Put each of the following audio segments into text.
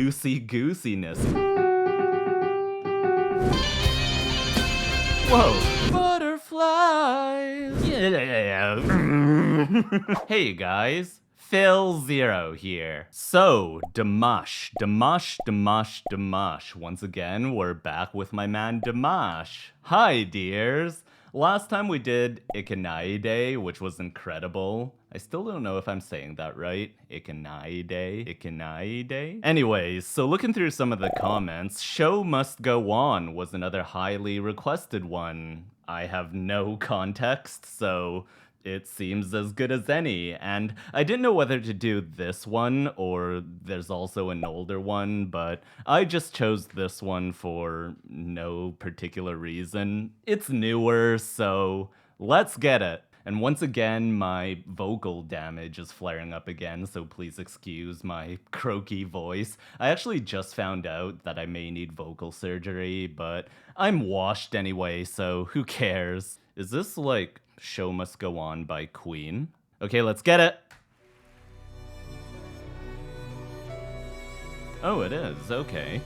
loosey-goosiness. Whoa! Butterflies! Yeah. Hey guys, philzero here. So, Dimash. Once again, we're back with my man Dimash. Hi, dears. Last time we did Qudaibergen, which was incredible. I still don't know if I'm saying that right. Qudaibergen. Anyways, so looking through some of the comments, Show Must Go On was another highly requested one. I have no context, so it seems as good as any, and I didn't know whether to do this one or there's also an older one, but I just chose this one for no particular reason. It's newer, so let's get it. And once again, my vocal damage is flaring up again, so please excuse my croaky voice. I actually just found out that I may need vocal surgery, but I'm washed anyway, so who cares? Is this like Show Must Go On by Queen? Okay, let's get it! Oh, it is, okay.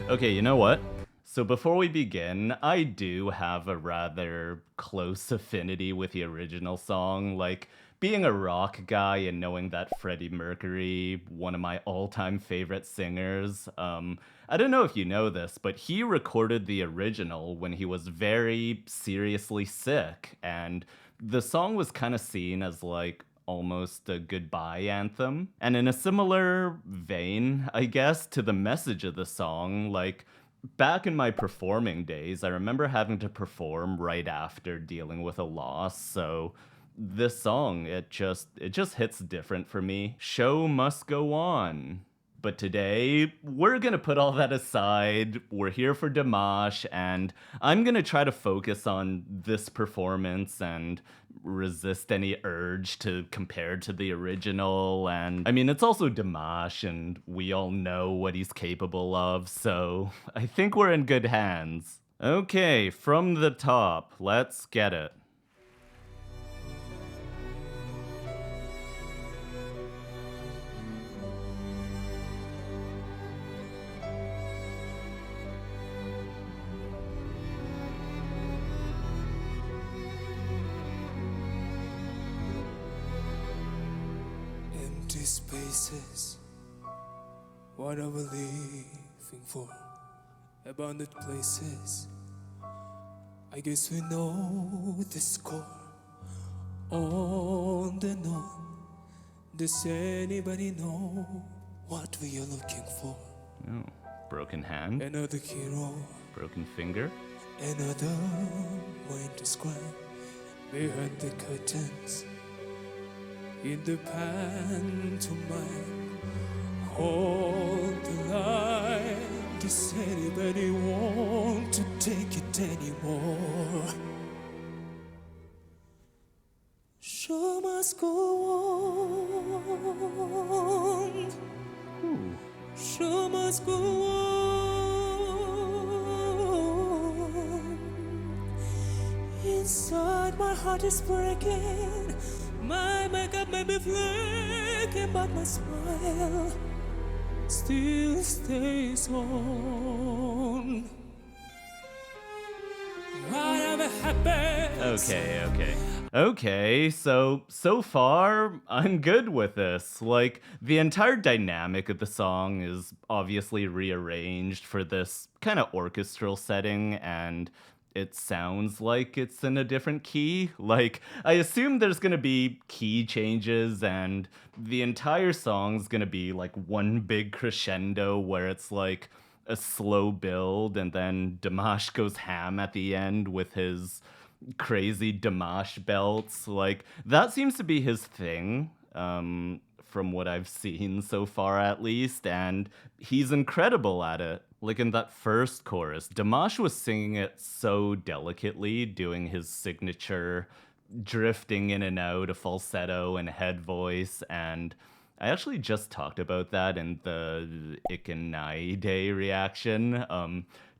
Okay, you know what? So before we begin, I do have a rather close affinity with the original song. Like, being a rock guy and knowing that Freddie Mercury, one of my all-time favorite singers, I don't know if you know this, but he recorded the original when he was very seriously sick, and the song was kind of seen as like almost a goodbye anthem. And in a similar vein, I guess, to the message of the song, like, back in my performing days, I remember having to perform right after dealing with a loss, so this song, it just hits different for me. Show must go on. But today, we're gonna put all that aside. We're here for Dimash, and I'm gonna try to focus on this performance and resist any urge to compare to the original. And I mean, it's also Dimash, and we all know what he's capable of, so I think we're in good hands. Okay, from the top, let's get it. Spaces, what are we living for? Abandoned places, I guess we know the score. On and on, does anybody know what we are looking for? Oh, broken hand, another hero, broken finger, another mind to scribe behind the curtains. In the pantomime, hold the line. Does anybody want to take it anymore? Show must go on. Show must go on. Inside my heart is breaking. My makeup may be flaking, but my smile still stays on. Whatever happens. Okay, so far, I'm good with this. Like, the entire dynamic of the song is obviously rearranged for this kind of orchestral setting, and it sounds like it's in a different key. Like, I assume there's gonna be key changes, and the entire song's gonna be like one big crescendo where it's like a slow build, and then Dimash goes ham at the end with his crazy Dimash belts. Like, that seems to be his thing, from what I've seen so far at least, and he's incredible at it. Like, in that first chorus, Dimash was singing it so delicately, doing his signature drifting in and out of falsetto and head voice, and I actually just talked about that in the Qudaibergen reaction.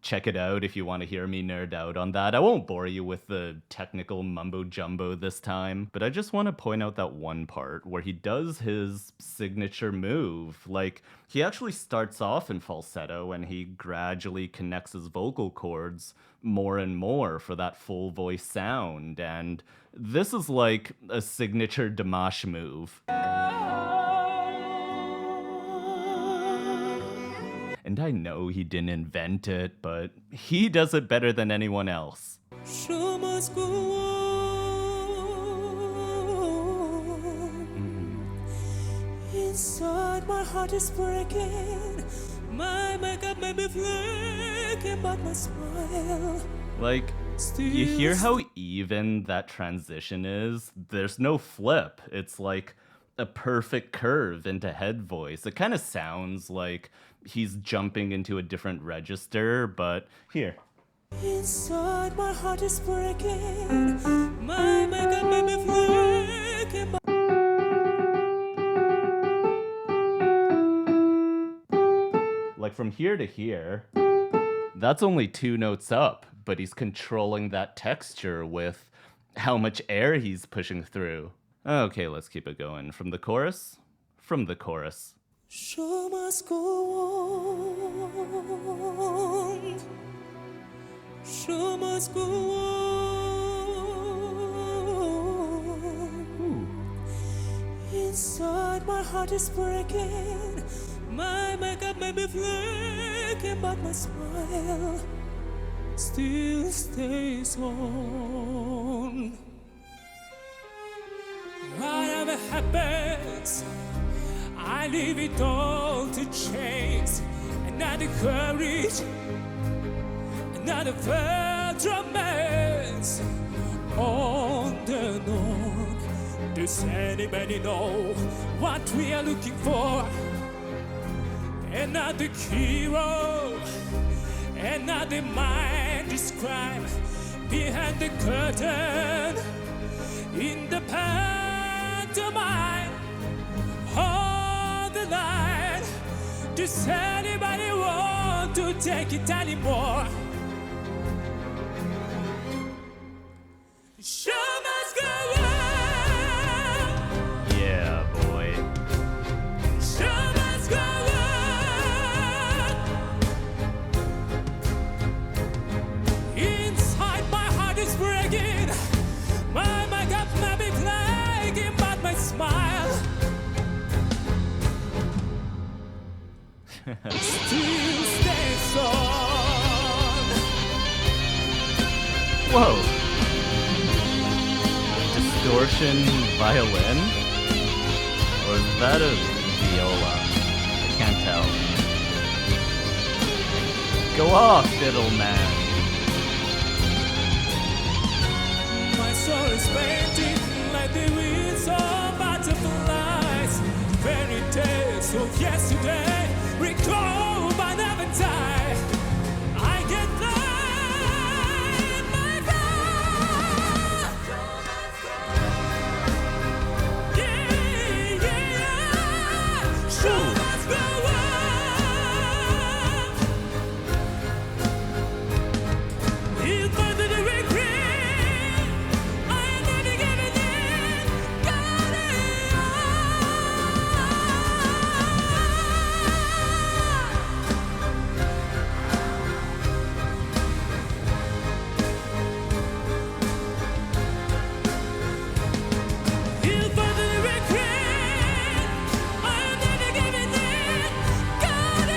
check it out if you want to hear me nerd out on that. I won't bore you with the technical mumbo jumbo this time, but I just want to point out that one part where he does his signature move. Like, he actually starts off in falsetto and he gradually connects his vocal cords more and more for that full voice sound. And this is like a signature Dimash move. And I know he didn't invent it, but he does it better than anyone else. Show must go on. Inside my heart is breaking. My makeup may be flaking, but my smile. Like, you hear how even that transition is? There's no flip. It's like a perfect curve into head voice. It kind of sounds like he's jumping into a different register, but here. Inside my heart is breaking. My makeup may be flaking, but Like from here to here, that's only 2 notes up, but he's controlling that texture with how much air he's pushing through. Okay, let's keep it going. From the chorus? From the chorus. show must go on. Show must go on. Inside my heart is breaking. My makeup may be flaking, but my smile still stays on. Whatever happens, I leave it all to chase. Another courage, another failed romance. On the known, does anybody know what we are looking for? Another hero, another mind described behind the curtain in the pantomime. Hold the line. Does anybody want to take it anymore? Show must go on. Yeah, boy. Show must go on. Inside my heart is breaking. My makeup may be flaking, but my smile still stays on. Whoa. Distortion violin? Or is that a viola? I can't tell. Go off, fiddle man. My soul is painted like the wings of butterflies. Fairy tales of yesterday, recall but never die. I get blind, my God. Yeah, yeah. Show must go on. He'll further the regret. I never gave it in. Got it He'll further the regret. I never gave it in. Got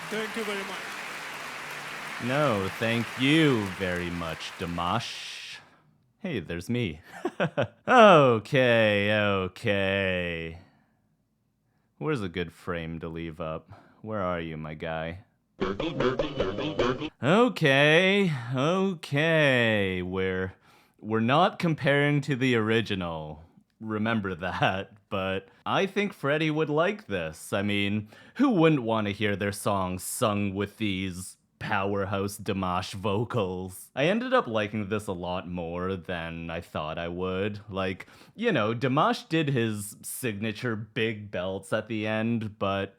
Thank you very much. No, thank you very much, Dimash. Hey, there's me. Okay. Where's a good frame to leave up? Where are you, my guy? Okay. We're not comparing to the original. Remember that. But I think Freddie would like this. I mean, who wouldn't want to hear their songs sung with these powerhouse Dimash vocals? I ended up liking this a lot more than I thought I would. Like, Dimash did his signature big belts at the end, but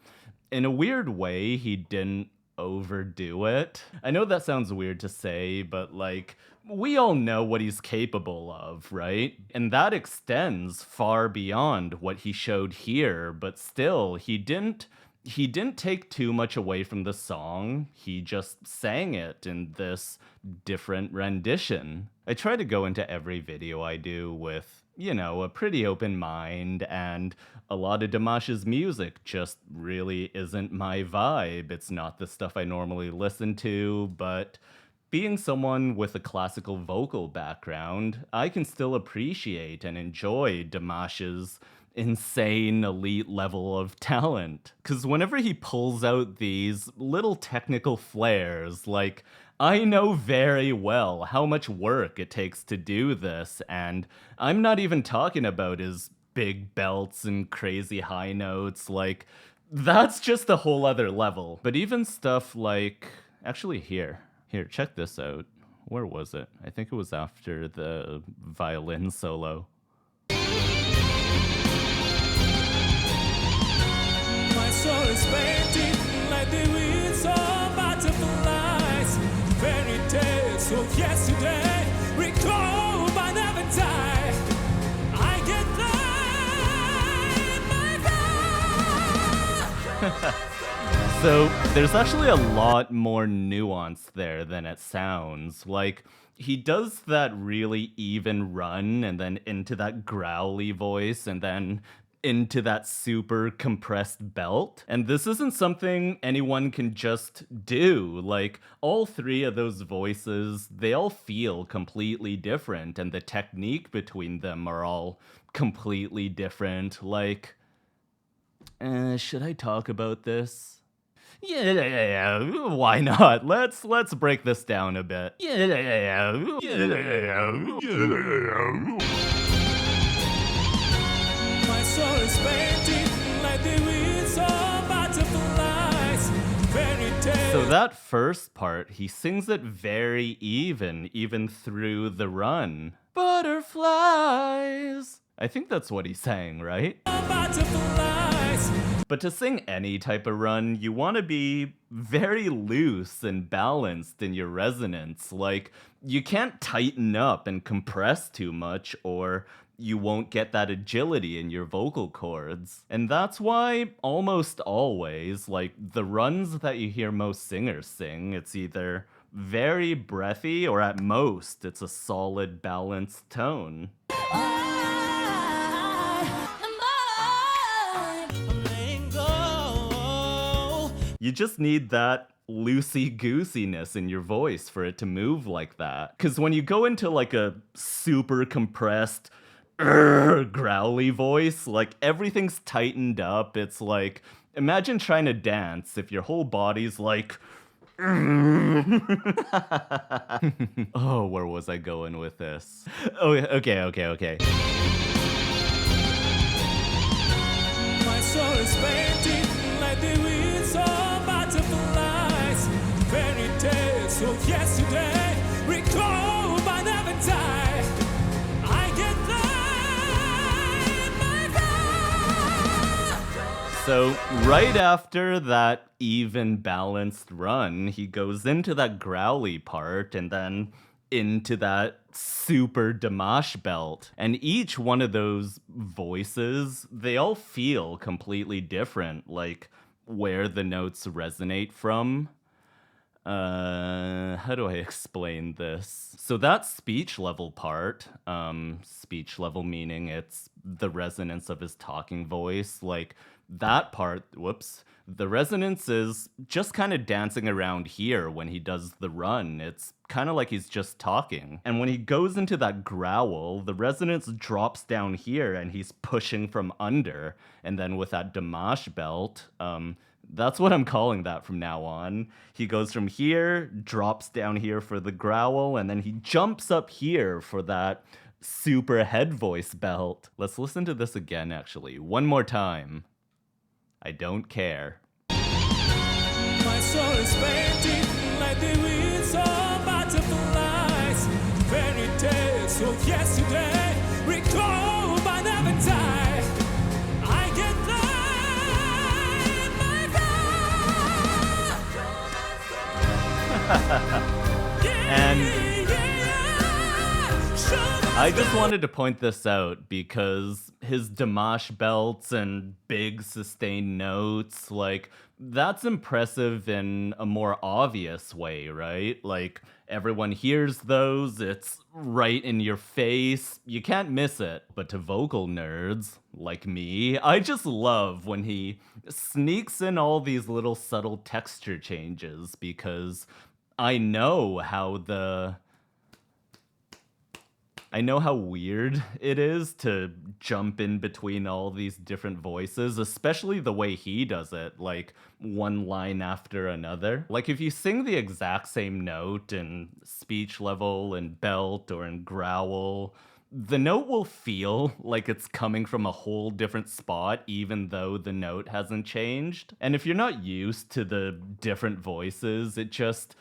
in a weird way, he didn't overdo it. I know that sounds weird to say, but like, we all know what he's capable of, right? And that extends far beyond what he showed here, but still, he didn't take too much away from the song. He just sang it in this different rendition. I try to go into every video I do with, a pretty open mind, and a lot of Dimash's music just really isn't my vibe. It's not the stuff I normally listen to, but being someone with a classical vocal background, I can still appreciate and enjoy Dimash's insane elite level of talent. Because whenever he pulls out these little technical flares, like, I know very well how much work it takes to do this, and I'm not even talking about his big belts and crazy high notes. Like, that's just a whole other level. But even stuff like, actually, here, check this out. Where was it? I think it was after the violin solo. My soul is painted like the wings of butterflies. Fairy tales of yesterday, recall but never die. I get fly, my God. So there's actually a lot more nuance there than it sounds. Like, he does that really even run and then into that growly voice and then into that super compressed belt. And this isn't something anyone can just do. Like, all three of those voices, they all feel completely different, and the technique between them are all completely different. Like, should I talk about this? Yeah, why not? Let's break this down a bit. My soul is painted like the wings of butterflies. Fairy tales. So that first part, he sings it very even through the run. Butterflies. I think that's what he's saying, right? Butterflies. But to sing any type of run, you want to be very loose and balanced in your resonance. Like, you can't tighten up and compress too much, or you won't get that agility in your vocal cords. And that's why almost always, like, the runs that you hear most singers sing, it's either very breathy or at most it's a solid balanced tone. You just need that loosey-goosiness in your voice for it to move like that. Because when you go into like a super compressed, growly voice, like everything's tightened up. It's like, imagine trying to dance if your whole body's like... Oh, where was I going with this? Oh, okay. My soul is painted like the wings of butterflies. Fairy tales of yesterday, recall but never die. I get fly, my God. So right after that even balanced run, he goes into that growly part and then into that super Dimash belt. And each one of those voices, they all feel completely different, like where the notes resonate from. How do I explain this? So that speech level part, speech level meaning it's the resonance of his talking voice, like that part, whoops, the resonance is just kind of dancing around here when he does the run. It's kind of like he's just talking. And when he goes into that growl, the resonance drops down here and he's pushing from under. And then with that Dimash belt, that's what I'm calling that from now on. He goes from here, drops down here for the growl, and then he jumps up here for that super head voice belt. Let's listen to this again, actually. One more time. I don't care. My soul is painting like the wings of butterflies. Fairy tales of yesterday, recall but never die. I can fly my And I just wanted to point this out because his Dimash belts and big sustained notes, like, that's impressive in a more obvious way, right? Like, everyone hears those, it's right in your face, you can't miss it. But to vocal nerds, like me, I just love when he sneaks in all these little subtle texture changes because I know how weird it is to jump in between all these different voices, especially the way he does it, like one line after another. Like if you sing the exact same note in speech level, in belt, or in growl, the note will feel like it's coming from a whole different spot, even though the note hasn't changed. And if you're not used to the different voices, it just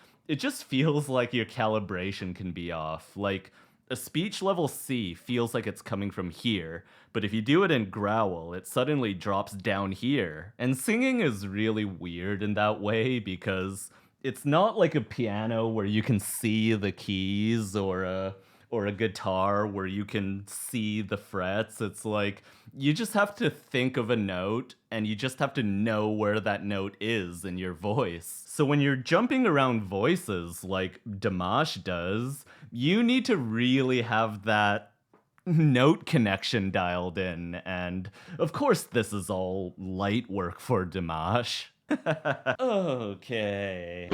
feels like your calibration can be off. Like, a speech level C feels like it's coming from here, but if you do it in growl, it suddenly drops down here. And singing is really weird in that way because it's not like a piano where you can see the keys or a guitar where you can see the frets. It's like you just have to think of a note and you just have to know where that note is in your voice. So when you're jumping around voices like Dimash does, you need to really have that note connection dialed in. And of course, this is all light work for Dimash. Okay.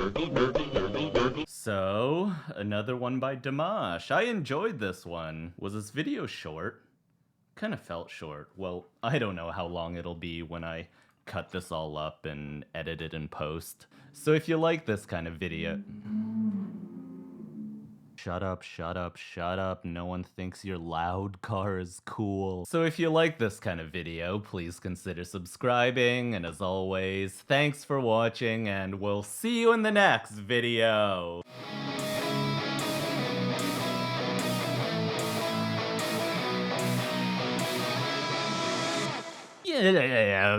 So, another one by Dimash. I enjoyed this one. Was this video short? Kind of felt short. Well, I don't know how long it'll be when I cut this all up and edit it in post. So if you like this kind of video... Shut up, shut up, shut up. No one thinks your loud car is cool. So if you like this kind of video, please consider subscribing. And as always, thanks for watching and we'll see you in the next video. Yeah.